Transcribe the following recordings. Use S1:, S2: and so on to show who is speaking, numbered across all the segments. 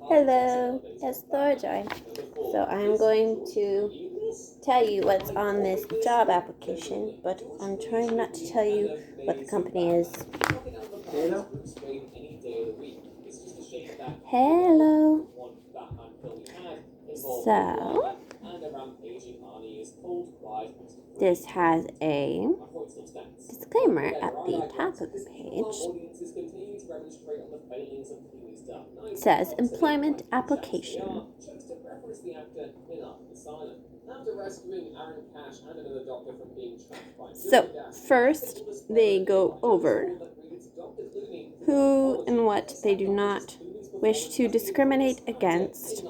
S1: Hello, it's Thorjoy. So I'm going to tell you what's on this job application, but I'm trying not to tell you what the company is. Hello. So this has a disclaimer at the top of the page. It says employment application. So first they go over who and what they do not wish to discriminate against.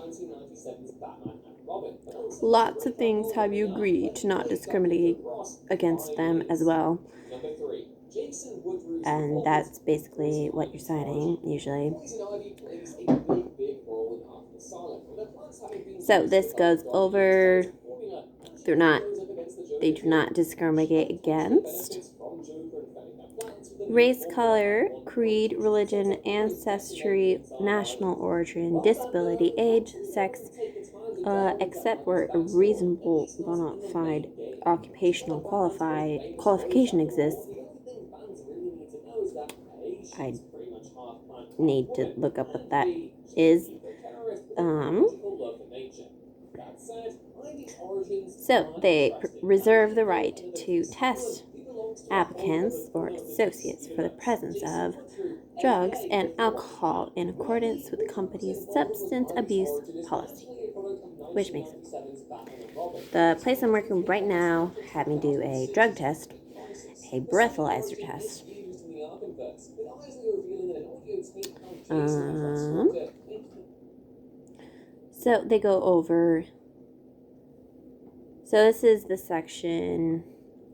S1: Lots of things have you agreed to not discriminate against them as well. And that's basically what you're signing, usually. So this goes over they do not discriminate against race, color, creed, religion, ancestry, national origin, disability, age, sex, except where a reasonable bona fide occupational qualification exists. I need to look up what that is. So they reserve the right to test applicants or associates for the presence of drugs and alcohol in accordance with the company's substance abuse policy, which makes sense. The place I'm working right now had me do a drug test, a breathalyzer test. So they go over. So this is the section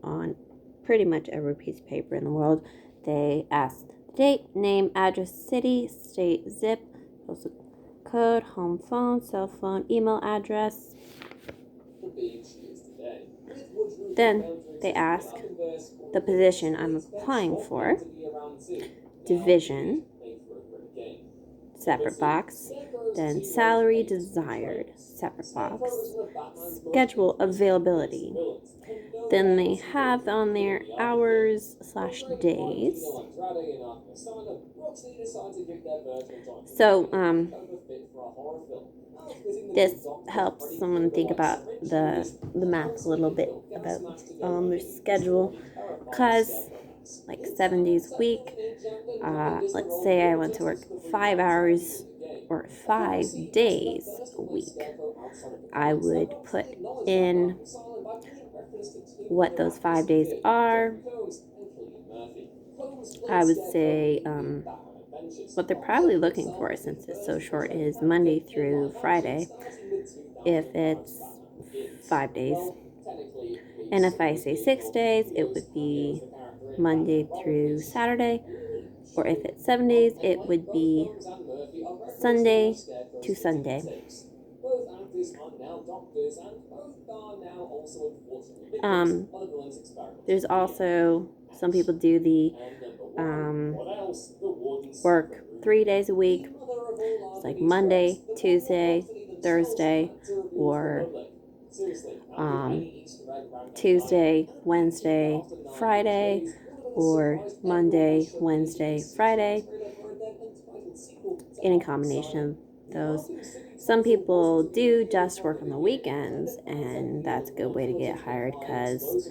S1: on pretty much every piece of paper in the world. They ask the date, name, address, city, state, zip, postal code, home phone, cell phone, email address. Then they ask the position I'm applying for, division, separate box, then salary desired, separate box, schedule availability. Then they have on their hours/days. So this helps someone think about the math a little bit about their schedule, because like 7 days a week, let's say I want to work 5 hours or 5 days a week, I would put in what those 5 days are. I would say what they're probably looking for, since it's so short, is Monday through Friday, if it's 5 days. And if I say 6 days, it would be Monday through Saturday. Or if it's 7 days, it would be Sunday to Sunday. There's also, some people do the work 3 days a week. It's like Monday, Tuesday, Thursday, or Tuesday, Wednesday, Friday, or Monday, Wednesday, Friday. Any combination of those. Some people do just work on the weekends, and that's a good way to get hired, because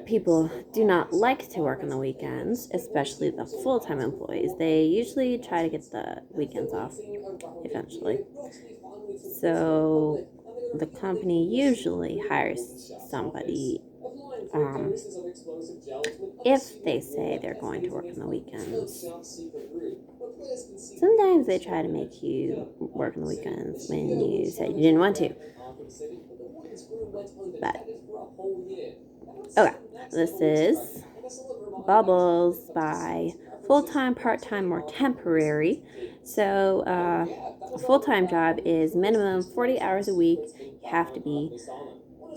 S1: people do not like to work on the weekends, especially the full-time employees. They usually try to get the weekends off eventually. So the company usually hires somebody if they say they're going to work on the weekends. Sometimes they try to make you work on the weekends when you said you didn't want to. But okay, this is Bubbles by full-time, part-time, or temporary. So a full-time job is minimum 40 hours a week. You have to be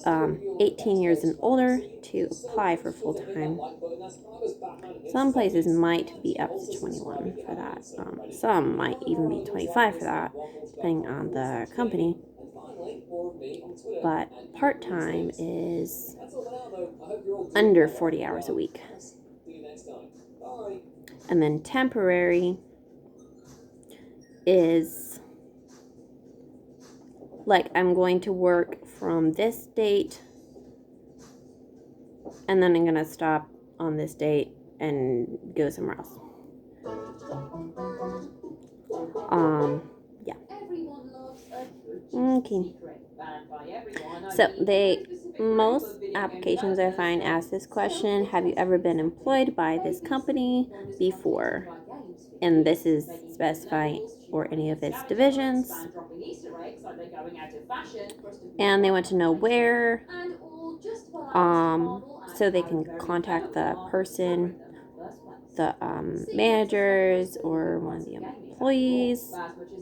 S1: 18 years and older to apply for full-time. Some places might be up to 21 for that. Some might even be 25 for that, depending on the company. But part-time is under 40 hours a week. And then temporary is like I'm going to work from this date and then I'm going to stop on this date and go somewhere else. Yeah. Okay. So most applications I find ask this question: have you ever been employed by this company before? And this is specifying for any of its divisions. And they want to know where, so they can contact the person, the managers, or one of the employees.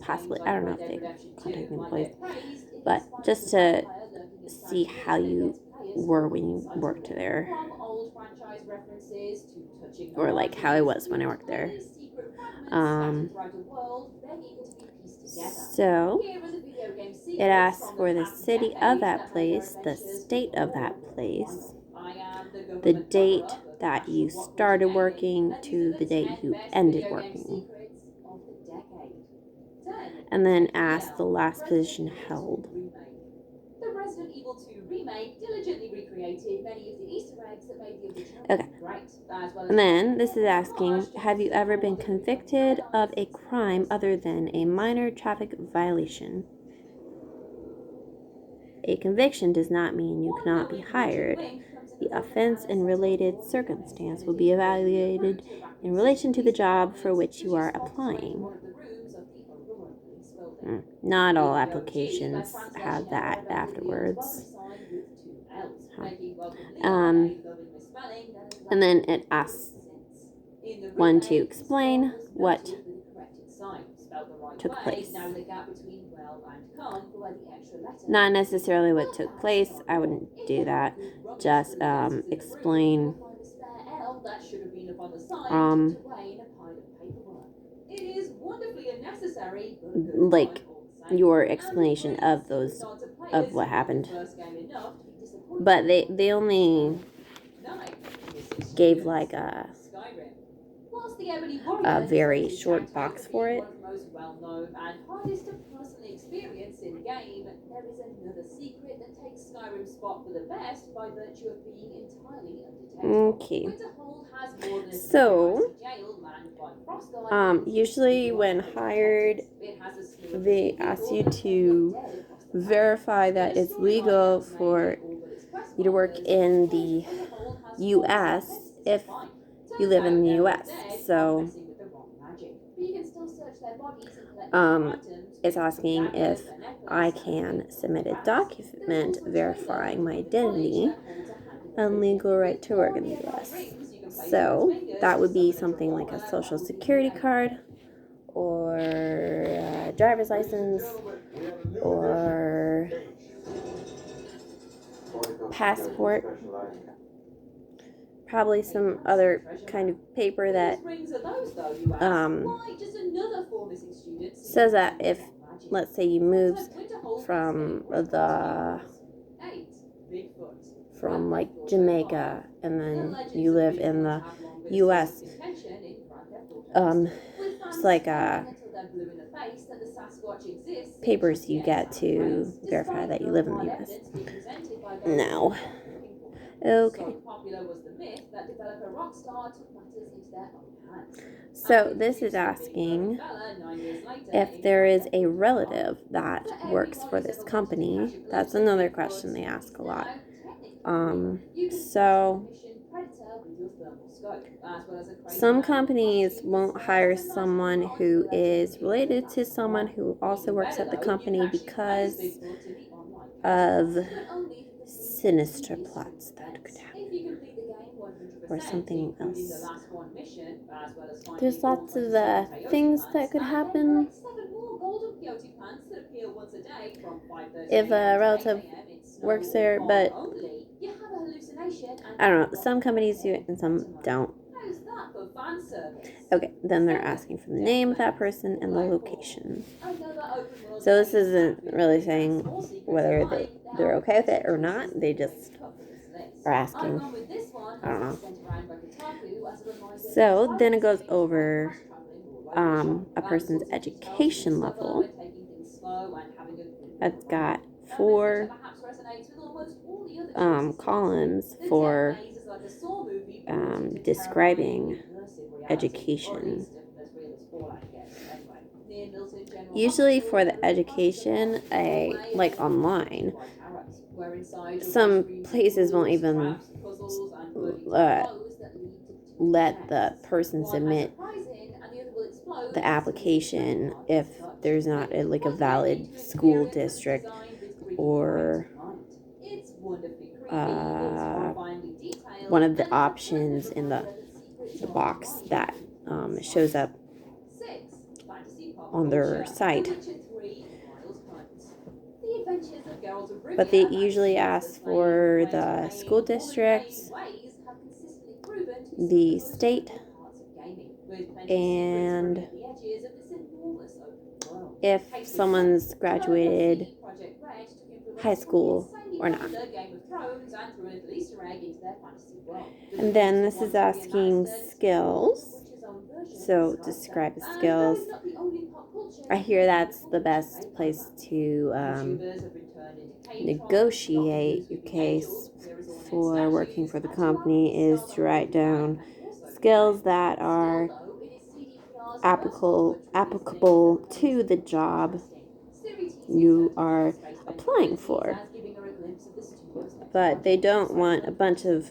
S1: Possibly, I don't know if they contact the employees, but just to see how you were when you worked there, or like how I was when I worked there. So it asks for the city of that place, the state of that place, the date that you started working to the date you ended working, and then ask the last position held. Okay. And then this is asking, have you ever been convicted of a crime other than a minor traffic violation? A conviction does not mean you cannot be hired. The offense and related circumstance will be evaluated in relation to the job for which you are applying. Not all applications have that afterwards. And then it asks one to explain what took place. Not necessarily what took place. I wouldn't do that. Just explain like your explanation of those, of what happened. But they only gave like a very short box for it. Okay. So, usually when hired, they ask you to verify that it's legal for you to work in the U.S. if you live in the U.S. So, it's asking if I can submit a document verifying my identity and legal right to work in the U.S. So that would be something like a social security card or a driver's license or passport. Probably some other kind of paper that says that if, let's say, you moved from like Jamaica and then you live in the U.S. It's like papers you get to verify that you live in the U.S. Now, okay. So this is asking if there is a relative that works for this company. That's another question they ask a lot. So some companies won't hire someone who is related to someone who also works at the company because of sinister plots that could happen, or something else. There's lots of things that could happen if a relative works there, but I don't know. Some companies do it and some don't. Okay, then they're asking for the name of that person and the location. So this isn't really saying whether they're okay with it or not. They just are asking. I don't know. So then it goes over a person's education level. It's got 4 columns for describing education. Usually for the education, like online, some places won't even let the person submit the application if there's not a valid school district or one of the options in the box that shows up on their site. But they usually ask for the school districts, the state, and if someone's graduated high school or not. And then this is asking skills. So describe the skills. I hear that's the best place to negotiate your case for working for the company is to write down skills that are applicable to the job you are applying for. But they don't want a bunch of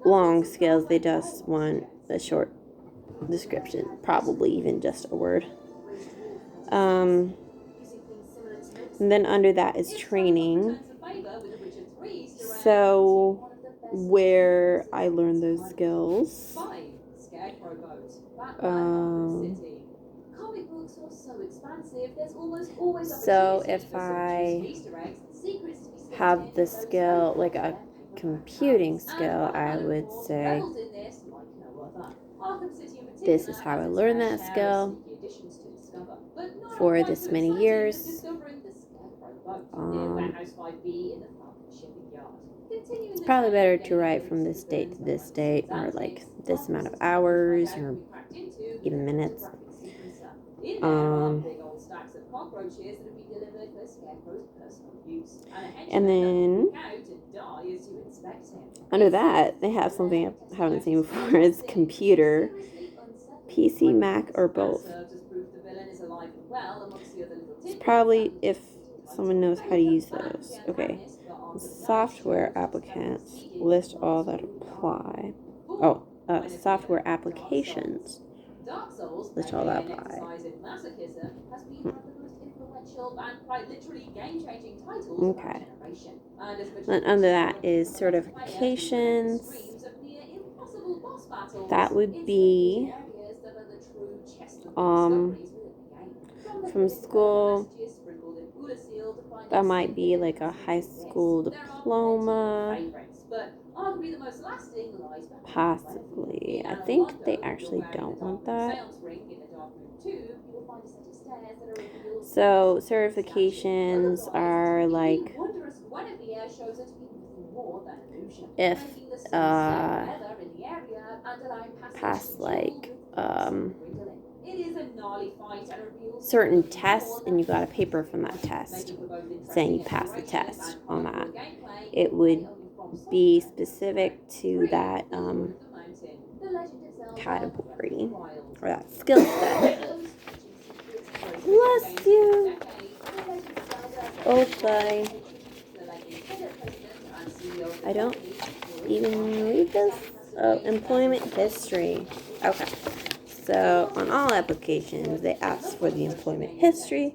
S1: long skills. They just want a short description, probably even just a word. And then under that is training. So where I learned those skills. So if I have the skill, like a computing skill, I would say this is how I learned that skill for this many years. It's probably better to write from this date to this date, or like this amount of hours, or even minutes. And then under that, they have something I haven't seen before. It's computer, PC, Mac, or both. It's probably if someone knows how to use those. Okay. Software applicants list all that apply. Software applications list all that apply. Okay. And under that is certifications. That would be from school. That might be like a high school diploma. Possibly. I think they actually don't want that. So certifications are like if past like certain tests and you got a paper from that test saying you passed the test on that, it would be specific to that category or that skill set. Bless you. Okay. I don't even read this. Oh, employment history. Okay. So on all applications, they ask for the employment history.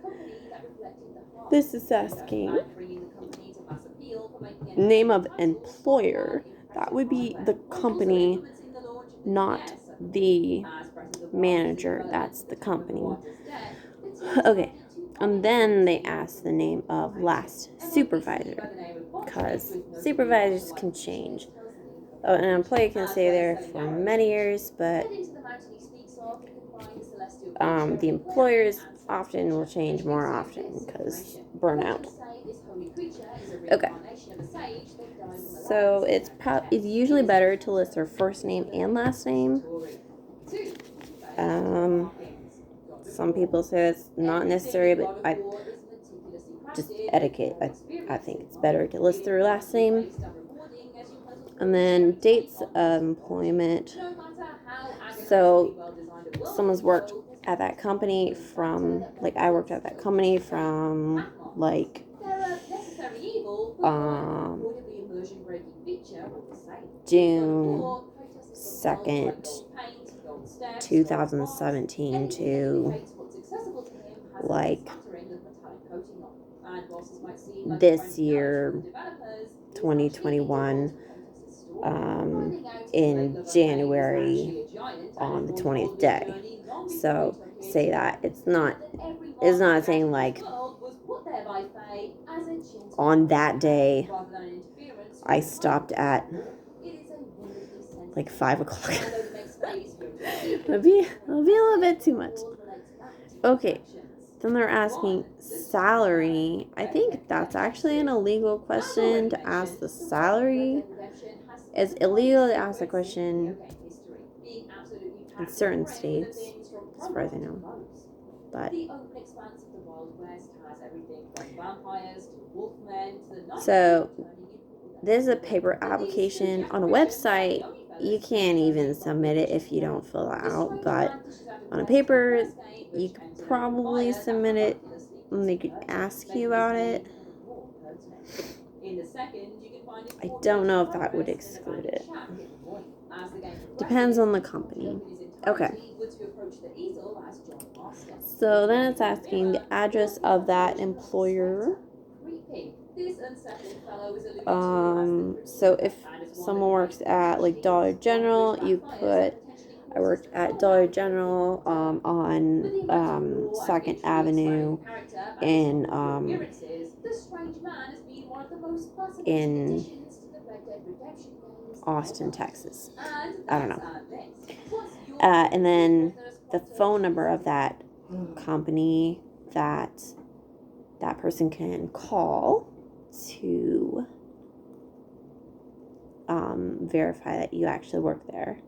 S1: This is asking name of employer. That would be the company, not the manager. That's the company. Okay. And then they ask the name of last supervisor, because supervisors can change. An employee can stay there for many years, but the employers often will change more often because burnout. Okay. So it's usually better to list their first name and last name. Some people say it's not necessary, but just etiquette. I think it's better to list their last name. And then dates of employment. So someone's worked at that company from, like, I worked at that company from, like, June 2nd, 2017 to, like, this year, 2021, in January on the 20th day. So say that it's not saying like on that day I stopped at like 5 o'clock. It'll be a little bit too much. Okay. Then they're asking salary. I think that's actually an illegal question to ask the salary. It's illegal to ask a question in certain states, as far as I know. But so this is a paper application on a website. You can't even submit it if you don't fill it out, but on a paper you could probably submit it and they could ask you about it. I don't know if that would exclude it. Depends on the company. Okay. So then it's asking the address of that employer. So if someone works at like Dollar General, you put I worked at Dollar General on 2nd Avenue in Austin, Texas. I don't know. And then the phone number of that company that person can call to verify that you actually work there.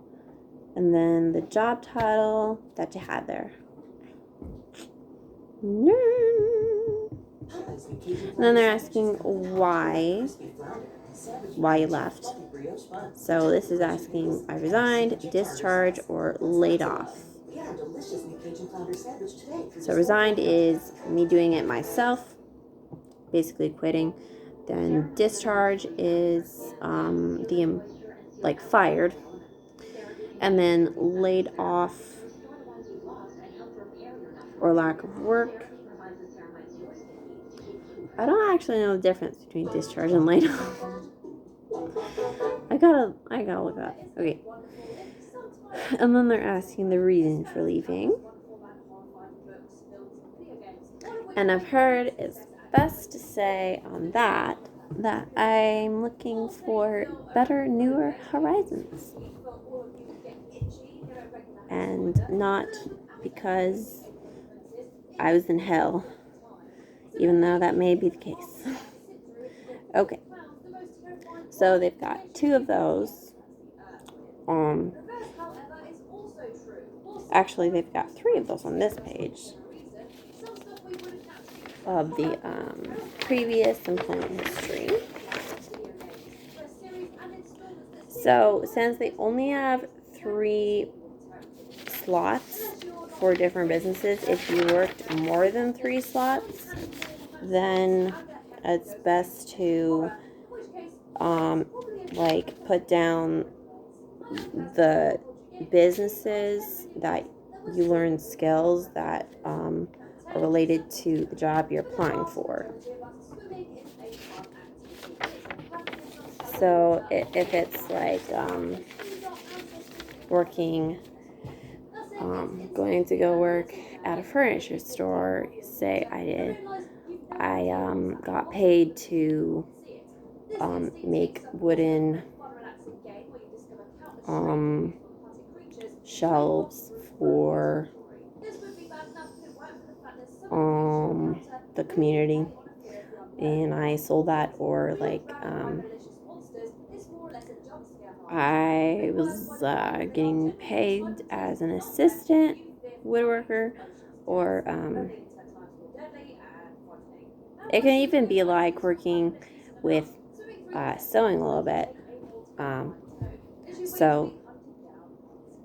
S1: And then the job title that you had there. And then they're asking why you left. So this is asking I resigned, discharged, or laid off. So resigned is me doing it myself, basically quitting. Then discharge is fired. And then laid off or lack of work. I don't actually know the difference between discharge and laid off. I gotta look it up. Okay. And then they're asking the reason for leaving. And I've heard it's best to say on that I'm looking for better, newer horizons. And not because I was in hell, even though that may be the case. Okay. So they've got 2 of those. Actually, they've got 3 of those on this page of the previous employment history. So since they only have 3 slots for different businesses, if you worked more than 3 slots, then it's best to put down the businesses that you learn skills that are related to the job you're applying for. So if it's like working going to go work at a furniture store, say I did, I got paid to make wooden shelves for the community, and I sold that, or like I was getting paid as an assistant woodworker, or it can even be like working with sewing a little bit. So,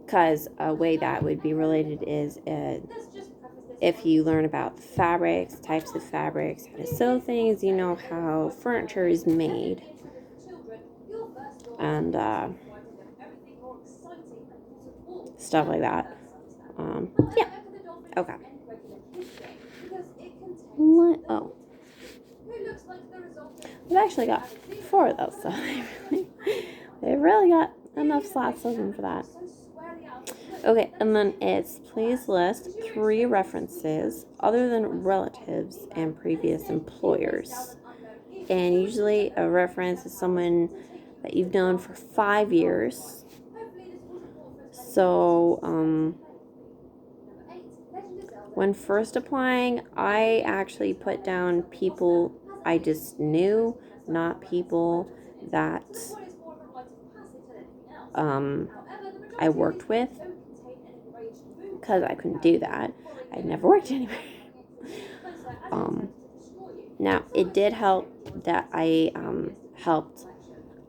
S1: because a way that would be related is if you learn about the fabrics, types of fabrics, how to sew things, you know how furniture is made. And stuff like that. Yeah. Okay. What? Oh. We've actually got 4 of those, so they really got enough slots open for that. Okay, and then it's please list 3 references other than relatives and previous employers. And usually a reference is someone that you've known for 5 years. So, when first applying, I actually put down people I just knew, not people that I worked with, because I couldn't do that. I'd never worked anywhere. Now, it did help that I helped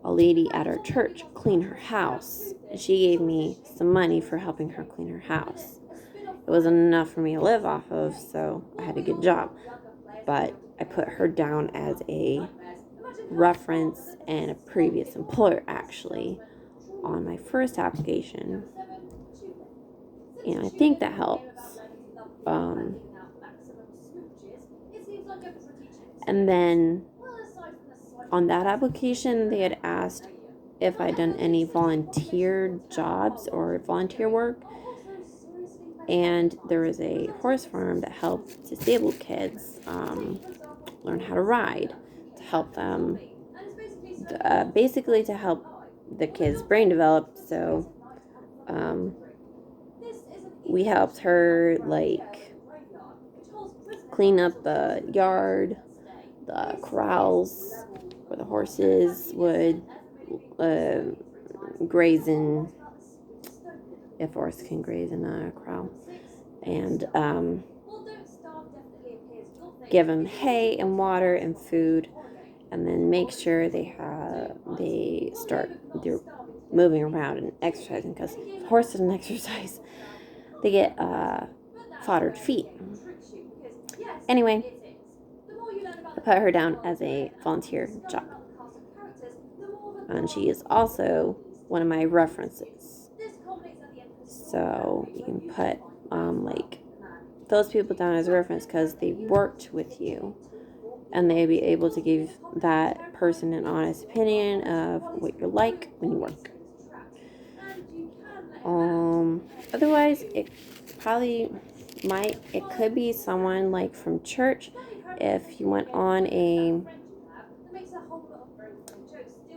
S1: a lady at our church clean her house. She gave me some money for helping her clean her house. It wasn't enough for me to live off of, so I had to get a job. But I put her down as a reference and a previous employer, actually, on my first application. And I think that helps. And then on that application, they had asked if I'd done any volunteer jobs or volunteer work. And there was a horse farm that helped disabled kids learn how to ride, to help them, basically to help the kids' brain develop. So we helped her like clean up the yard, the corrals where the horses would graze in, if a horse can graze in a corral, and give them hay and water and food, and then make sure they start their moving around and exercising, because if a horse doesn't exercise, they get foddered feet. Anyway, I put her down as a volunteer job, and she is also one of my references. So you can put like those people down as a reference because they worked with you, and they'd be able to give that person an honest opinion of what you're like when you work. Otherwise, it could be someone like from church, if you went on a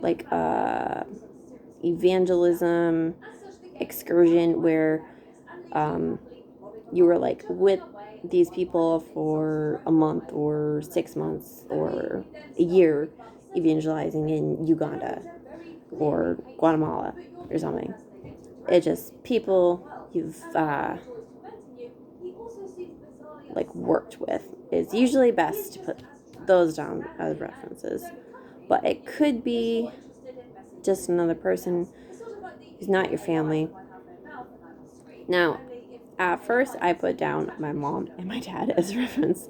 S1: like evangelism excursion where you were like with these people for a month or 6 months or a year evangelizing in Uganda or Guatemala or something. It's just people you've like worked with. It's usually best to put those down as references, but it could be just another person who's not your family. Now, at first I put down my mom and my dad as a reference,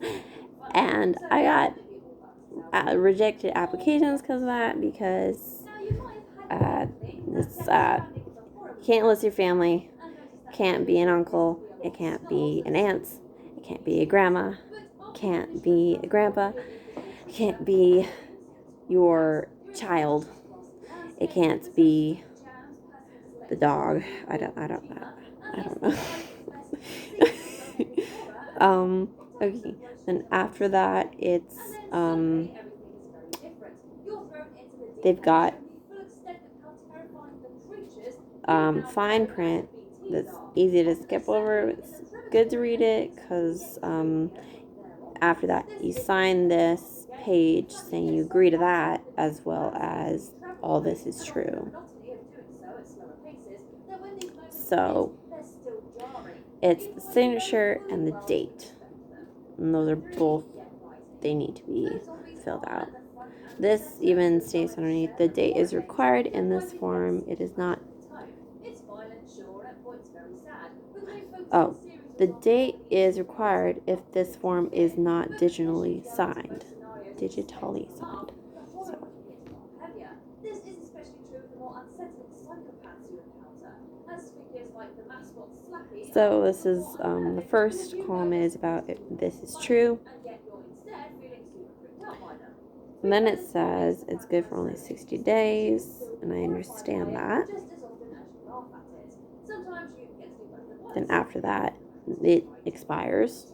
S1: and I got rejected applications because of that, because you can't list your family, can't be an uncle, it can't be an aunt, it can't be a grandma, can't be a grandpa, it can't be your child, it can't be the dog. I don't know. Okay. Then after that, it's they've got fine print that's easy to skip over. It's good to read it because after that you sign this page saying you agree to that, as well as all this is true. So it's the signature and the date, and those are both, they need to be filled out. This even states underneath, the date is required in this form. It is not. Oh, the date is required if this form is not digitally signed. Digitally signed. So this is the first column is about if this is true. And then it says it's good for only 60 days, and I understand that. Then after that, it expires.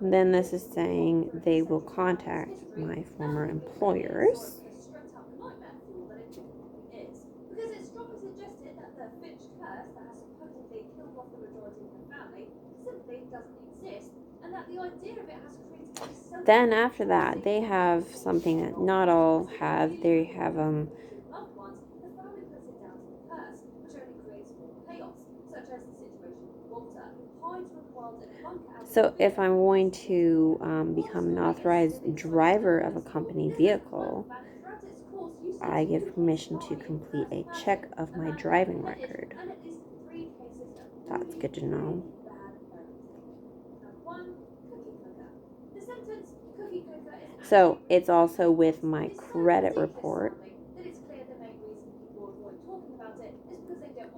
S1: And then this is saying they will contact my former employers. Then after that, they have something that not all have. They have so if I'm going to become an authorized driver of a company vehicle, I give permission to complete a check of my driving record. That's good to know. So it's also with my credit report.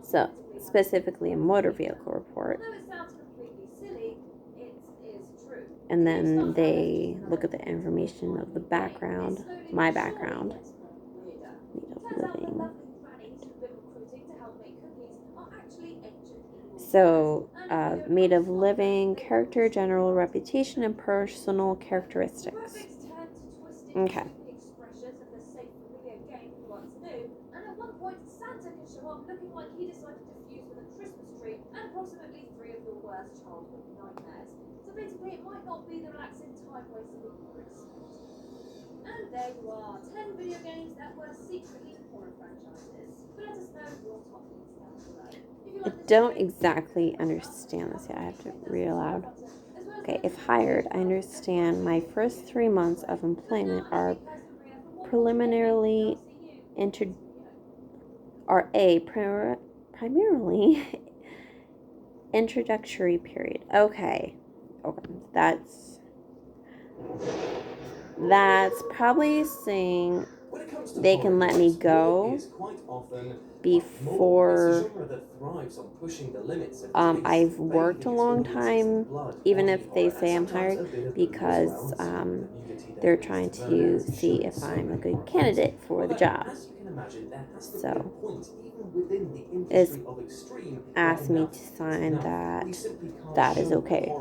S1: So specifically a motor vehicle report. And then they look at the information of the background, my background. Living. So, made of living, character, general reputation, and personal characteristics. Okay. Basically, it might not be the relaxing time wasted with Christmas. And there you are, 10 video games that were secretly horror franchises. But let us know your top things down below. I don't exactly understand this yet. I have to read aloud. Okay, if hired, I understand my first 3 months of employment are preliminarily primarily introductory period. Okay, that's probably saying they can let me go before I've worked a long time, even if they say I'm hired, because they're trying to see if I'm a good candidate for the job. So it's asked me to sign that is okay.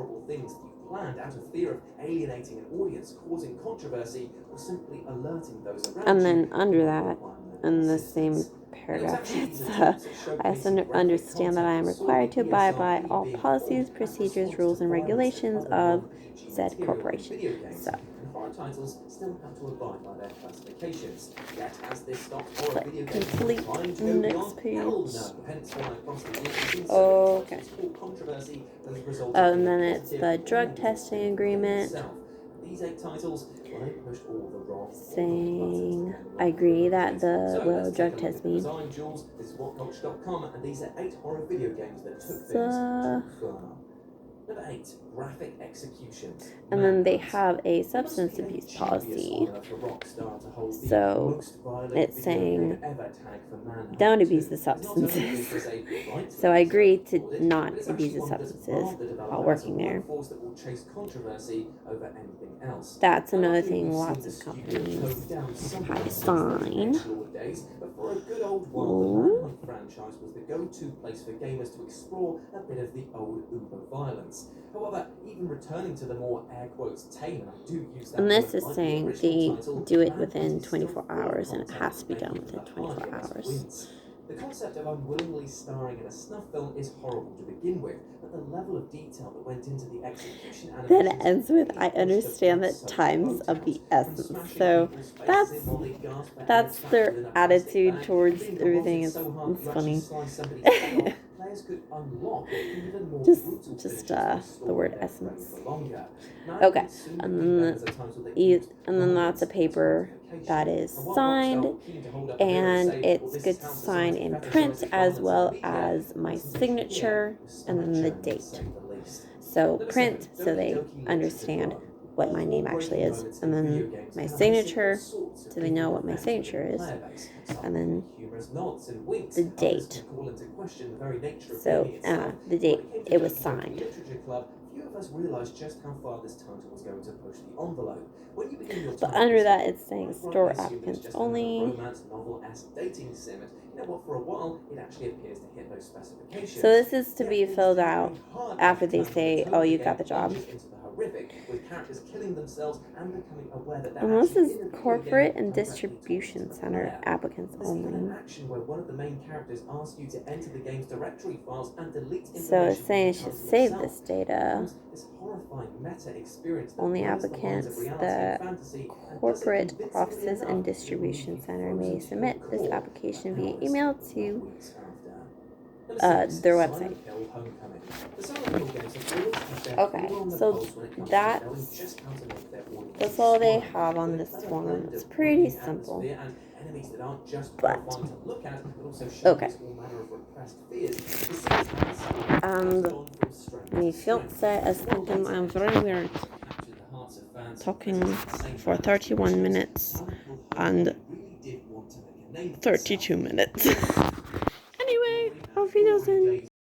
S1: Planned out of fear of alienating an audience, causing controversy, or simply alerting those around. And then under that, in the same paragraph, it's I also understand that I am required to abide by all policies, procedures, rules, and regulations of said corporation. So titles still have to abide by their classifications. Yet as this stock or video game complete next page. Okay. And then it's the drug testing agreement. These 8 titles, well, they pushed all the wrong saying I agree that the drug test me. This is whatnotch.com, and these are 8 horror video games that took things too far. Number 8, graphic executions. And then they have a substance abuse policy. So it's saying don't abuse the substances. So I agree to not abuse the substances while working there. That's another thing lots of companies have to sign.
S2: For a good old while, the Manhunt franchise was the go-to place for gamers to explore a bit of the old Uber violence. However, even returning to the more air quotes tame, and I do use that
S1: And this
S2: word
S1: is
S2: like the
S1: saying
S2: original
S1: they
S2: title,
S1: do it
S2: Manhunt
S1: within
S2: is still
S1: 24
S2: full of
S1: hours, and it
S2: content
S1: has to be
S2: making
S1: done
S2: it
S1: within
S2: the
S1: 24
S2: hardest
S1: hours.
S2: wins. The concept of unwillingly starring in a snuff film is horrible to begin with, but the level of detail that went into the execution
S1: Then
S2: animations
S1: it ends with, I understand that time's of the essence. So that's their attitude towards everything. It's funny. just the word essence. Okay, and then that's a paper that is signed, and it's good to sign in print as well as my signature and then the date. So print, so they understand what my name actually is, and then my signature, so they know what my signature is, and then the date. So the date it was signed.
S2: Few of us realized just how far this title was going to push the envelope. When you begin your
S1: But under that, it's saying store applicants only.
S2: Romance novel-esque dating sim, and you know what? For a while, it actually appears to hit those specifications.
S1: So this is to be filled out after they say, "Oh, you got the job."
S2: With characters killing themselves and becoming aware that
S1: And this is corporate and distribution center applicants only.
S2: Action where one of the main characters asks you to enter the game's directory files and delete
S1: So it's saying it should save this data.
S2: This horrifying meta experience
S1: Only applicants, the corporate offices and distribution center may submit this application via email to their website. Okay, so that's all they have on this one. It's pretty simple. But okay. My fiance is thinking I'm very weird. Talking for 31 minutes and 32 minutes. Anyway, auf Wiedersehen.